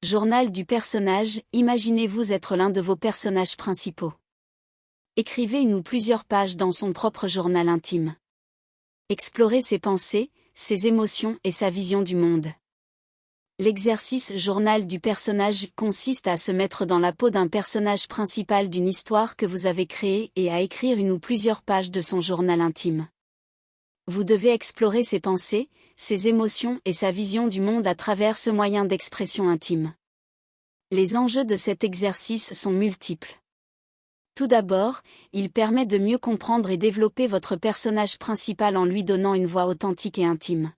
Journal du personnage, imaginez-vous être l'un de vos personnages principaux. Écrivez une ou plusieurs pages dans son propre journal intime. Explorez ses pensées, ses émotions et sa vision du monde. L'exercice journal du personnage consiste à se mettre dans la peau d'un personnage principal d'une histoire que vous avez créée et à écrire une ou plusieurs pages de son journal intime. Vous devez explorer ses pensées, ses émotions et sa vision du monde à travers ce moyen d'expression intime. Les enjeux de cet exercice sont multiples. Tout d'abord, il permet de mieux comprendre et développer votre personnage principal en lui donnant une voix authentique et intime.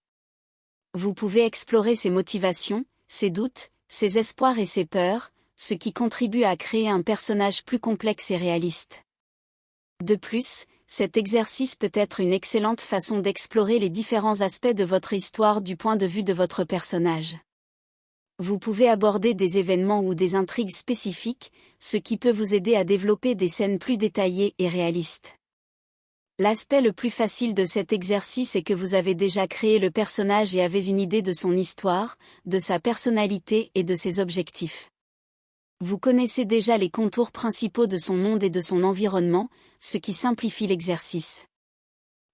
Vous pouvez explorer ses motivations, ses doutes, ses espoirs et ses peurs, ce qui contribue à créer un personnage plus complexe et réaliste. De plus, cet exercice peut être une excellente façon d'explorer les différents aspects de votre histoire du point de vue de votre personnage. Vous pouvez aborder des événements ou des intrigues spécifiques, ce qui peut vous aider à développer des scènes plus détaillées et réalistes. L'aspect le plus facile de cet exercice est que vous avez déjà créé le personnage et avez une idée de son histoire, de sa personnalité et de ses objectifs. Vous connaissez déjà les contours principaux de son monde et de son environnement, ce qui simplifie l'exercice.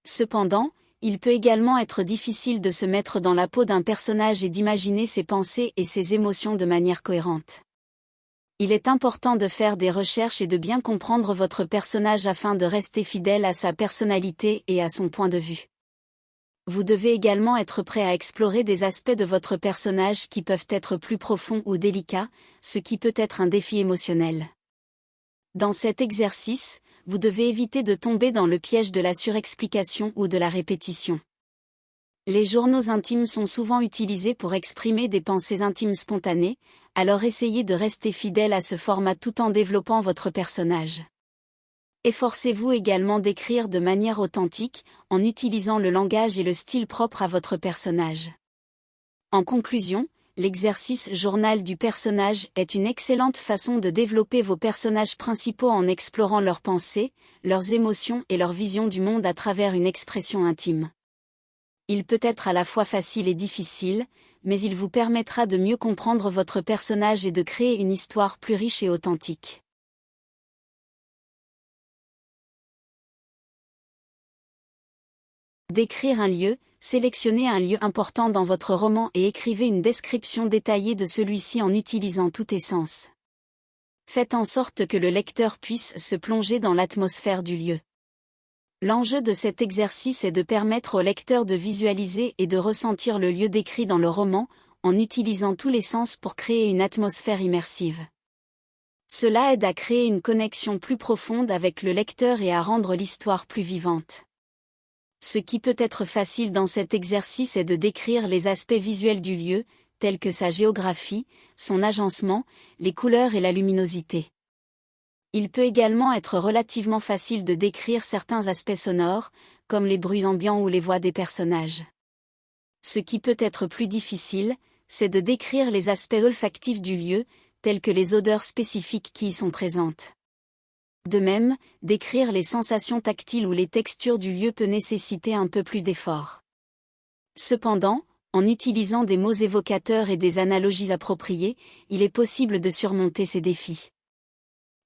Cependant, il peut également être difficile de se mettre dans la peau d'un personnage et d'imaginer ses pensées et ses émotions de manière cohérente. Il est important de faire des recherches et de bien comprendre votre personnage afin de rester fidèle à sa personnalité et à son point de vue. Vous devez également être prêt à explorer des aspects de votre personnage qui peuvent être plus profonds ou délicats, ce qui peut être un défi émotionnel. Dans cet exercice, vous devez éviter de tomber dans le piège de la surexplication ou de la répétition. Les journaux intimes sont souvent utilisés pour exprimer des pensées intimes spontanées, alors essayez de rester fidèle à ce format tout en développant votre personnage. Efforcez-vous également d'écrire de manière authentique, en utilisant le langage et le style propre à votre personnage. En conclusion, l'exercice journal du personnage est une excellente façon de développer vos personnages principaux en explorant leurs pensées, leurs émotions et leur vision du monde à travers une expression intime. Il peut être à la fois facile et difficile, mais il vous permettra de mieux comprendre votre personnage et de créer une histoire plus riche et authentique. Décrire un lieu, sélectionnez un lieu important dans votre roman et écrivez une description détaillée de celui-ci en utilisant tout essence. Faites en sorte que le lecteur puisse se plonger dans l'atmosphère du lieu. L'enjeu de cet exercice est de permettre au lecteur de visualiser et de ressentir le lieu décrit dans le roman, en utilisant tous les sens pour créer une atmosphère immersive. Cela aide à créer une connexion plus profonde avec le lecteur et à rendre l'histoire plus vivante. Ce qui peut être facile dans cet exercice est de décrire les aspects visuels du lieu, tels que sa géographie, son agencement, les couleurs et la luminosité. Il peut également être relativement facile de décrire certains aspects sonores, comme les bruits ambiants ou les voix des personnages. Ce qui peut être plus difficile, c'est de décrire les aspects olfactifs du lieu, tels que les odeurs spécifiques qui y sont présentes. De même, décrire les sensations tactiles ou les textures du lieu peut nécessiter un peu plus d'effort. Cependant, en utilisant des mots évocateurs et des analogies appropriées, il est possible de surmonter ces défis.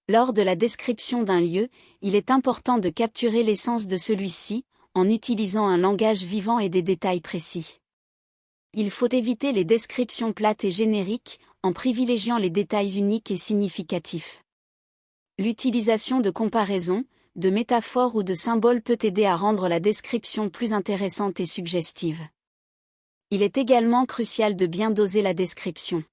Lors de la description d'un lieu, il est important de capturer l'essence de celui-ci, en utilisant un langage vivant et des détails précis. Il faut éviter les descriptions plates et génériques, en privilégiant les détails uniques et significatifs. L'utilisation de comparaisons, de métaphores ou de symboles peut aider à rendre la description plus intéressante et suggestive. Il est également crucial de bien doser la description.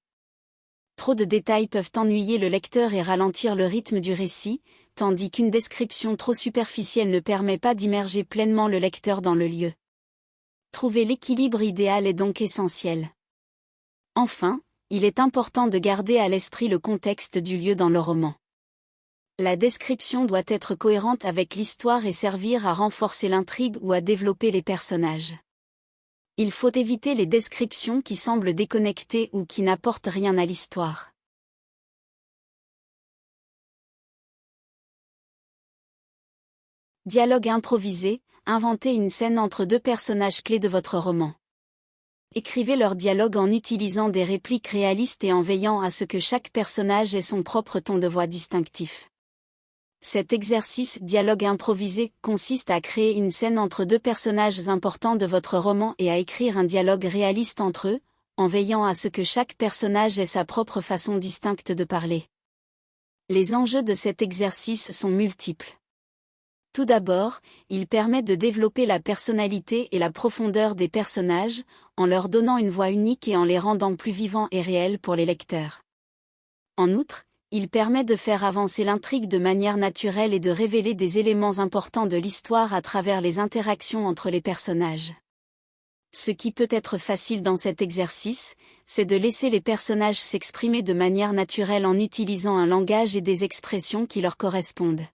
Trop de détails peuvent ennuyer le lecteur et ralentir le rythme du récit, tandis qu'une description trop superficielle ne permet pas d'immerger pleinement le lecteur dans le lieu. Trouver l'équilibre idéal est donc essentiel. Enfin, il est important de garder à l'esprit le contexte du lieu dans le roman. La description doit être cohérente avec l'histoire et servir à renforcer l'intrigue ou à développer les personnages. Il faut éviter les descriptions qui semblent déconnectées ou qui n'apportent rien à l'histoire. Dialogue improvisé, inventez une scène entre deux personnages clés de votre roman. Écrivez leur dialogue en utilisant des répliques réalistes et en veillant à ce que chaque personnage ait son propre ton de voix distinctif. Cet exercice dialogue improvisé consiste à créer une scène entre deux personnages importants de votre roman et à écrire un dialogue réaliste entre eux, en veillant à ce que chaque personnage ait sa propre façon distincte de parler. Les enjeux de cet exercice sont multiples. Tout d'abord, il permet de développer la personnalité et la profondeur des personnages, en leur donnant une voix unique et en les rendant plus vivants et réels pour les lecteurs. En outre, il permet de faire avancer l'intrigue de manière naturelle et de révéler des éléments importants de l'histoire à travers les interactions entre les personnages. Ce qui peut être facile dans cet exercice, c'est de laisser les personnages s'exprimer de manière naturelle en utilisant un langage et des expressions qui leur correspondent.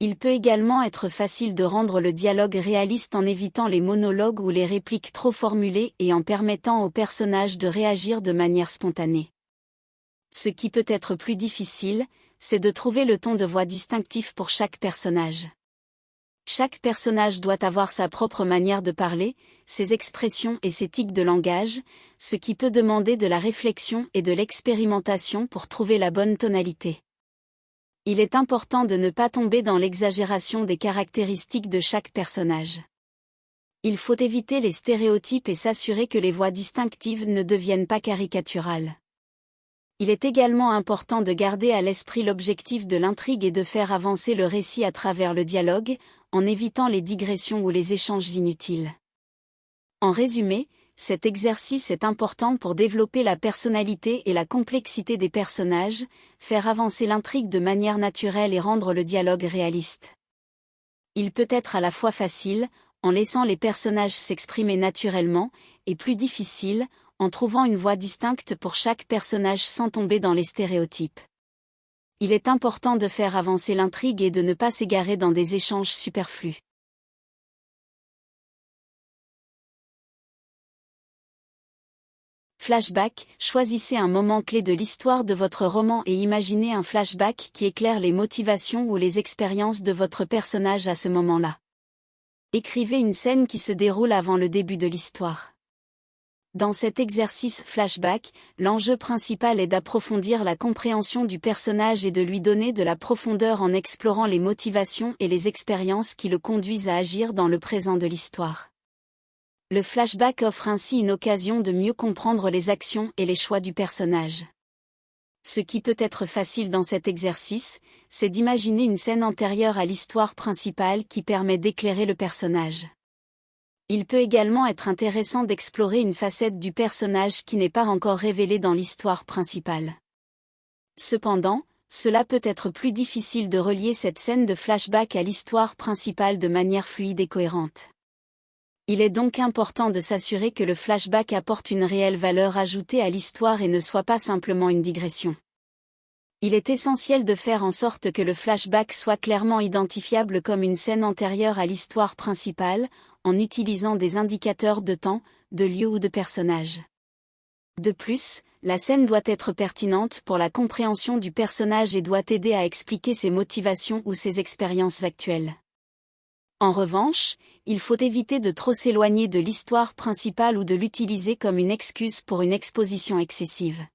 Il peut également être facile de rendre le dialogue réaliste en évitant les monologues ou les répliques trop formulées et en permettant aux personnages de réagir de manière spontanée. Ce qui peut être plus difficile, c'est de trouver le ton de voix distinctif pour chaque personnage. Chaque personnage doit avoir sa propre manière de parler, ses expressions et ses tics de langage, ce qui peut demander de la réflexion et de l'expérimentation pour trouver la bonne tonalité. Il est important de ne pas tomber dans l'exagération des caractéristiques de chaque personnage. Il faut éviter les stéréotypes et s'assurer que les voix distinctives ne deviennent pas caricaturales. Il est également important de garder à l'esprit l'objectif de l'intrigue et de faire avancer le récit à travers le dialogue, en évitant les digressions ou les échanges inutiles. En résumé, cet exercice est important pour développer la personnalité et la complexité des personnages, faire avancer l'intrigue de manière naturelle et rendre le dialogue réaliste. Il peut être à la fois facile, en laissant les personnages s'exprimer naturellement, et plus difficile, en trouvant une voix distincte pour chaque personnage sans tomber dans les stéréotypes. Il est important de faire avancer l'intrigue et de ne pas s'égarer dans des échanges superflus. Flashback, choisissez un moment clé de l'histoire de votre roman et imaginez un flashback qui éclaire les motivations ou les expériences de votre personnage à ce moment-là. Écrivez une scène qui se déroule avant le début de l'histoire. Dans cet exercice flashback, l'enjeu principal est d'approfondir la compréhension du personnage et de lui donner de la profondeur en explorant les motivations et les expériences qui le conduisent à agir dans le présent de l'histoire. Le flashback offre ainsi une occasion de mieux comprendre les actions et les choix du personnage. Ce qui peut être facile dans cet exercice, c'est d'imaginer une scène antérieure à l'histoire principale qui permet d'éclairer le personnage. Il peut également être intéressant d'explorer une facette du personnage qui n'est pas encore révélée dans l'histoire principale. Cependant, cela peut être plus difficile de relier cette scène de flashback à l'histoire principale de manière fluide et cohérente. Il est donc important de s'assurer que le flashback apporte une réelle valeur ajoutée à l'histoire et ne soit pas simplement une digression. Il est essentiel de faire en sorte que le flashback soit clairement identifiable comme une scène antérieure à l'histoire principale, en utilisant des indicateurs de temps, de lieu ou de personnage. De plus, la scène doit être pertinente pour la compréhension du personnage et doit aider à expliquer ses motivations ou ses expériences actuelles. En revanche, il faut éviter de trop s'éloigner de l'histoire principale ou de l'utiliser comme une excuse pour une exposition excessive.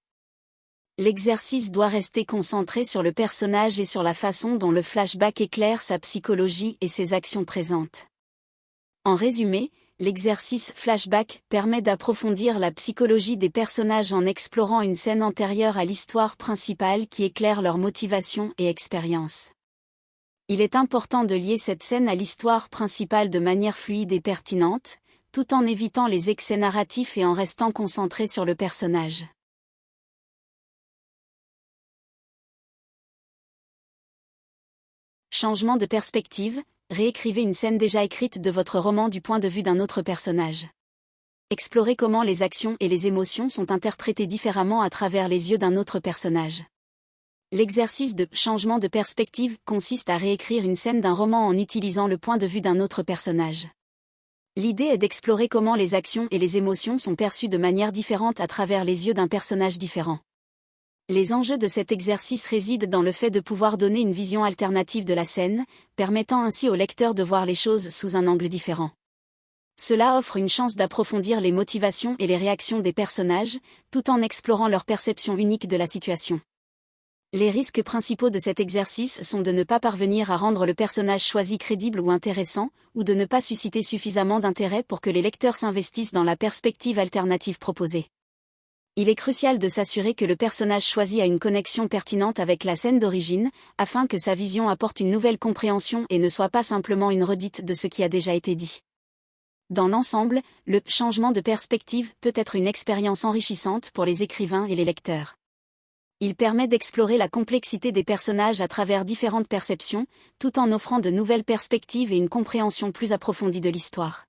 L'exercice doit rester concentré sur le personnage et sur la façon dont le flashback éclaire sa psychologie et ses actions présentes. En résumé, l'exercice flashback permet d'approfondir la psychologie des personnages en explorant une scène antérieure à l'histoire principale qui éclaire leurs motivations et expériences. Il est important de lier cette scène à l'histoire principale de manière fluide et pertinente, tout en évitant les excès narratifs et en restant concentré sur le personnage. Changement de perspective, réécrivez une scène déjà écrite de votre roman du point de vue d'un autre personnage. Explorez comment les actions et les émotions sont interprétées différemment à travers les yeux d'un autre personnage. L'exercice de changement de perspective consiste à réécrire une scène d'un roman en utilisant le point de vue d'un autre personnage. L'idée est d'explorer comment les actions et les émotions sont perçues de manière différente à travers les yeux d'un personnage différent. Les enjeux de cet exercice résident dans le fait de pouvoir donner une vision alternative de la scène, permettant ainsi au lecteur de voir les choses sous un angle différent. Cela offre une chance d'approfondir les motivations et les réactions des personnages, tout en explorant leur perception unique de la situation. Les risques principaux de cet exercice sont de ne pas parvenir à rendre le personnage choisi crédible ou intéressant, ou de ne pas susciter suffisamment d'intérêt pour que les lecteurs s'investissent dans la perspective alternative proposée. Il est crucial de s'assurer que le personnage choisi a une connexion pertinente avec la scène d'origine, afin que sa vision apporte une nouvelle compréhension et ne soit pas simplement une redite de ce qui a déjà été dit. Dans l'ensemble, le changement de perspective peut être une expérience enrichissante pour les écrivains et les lecteurs. Il permet d'explorer la complexité des personnages à travers différentes perceptions, tout en offrant de nouvelles perspectives et une compréhension plus approfondie de l'histoire.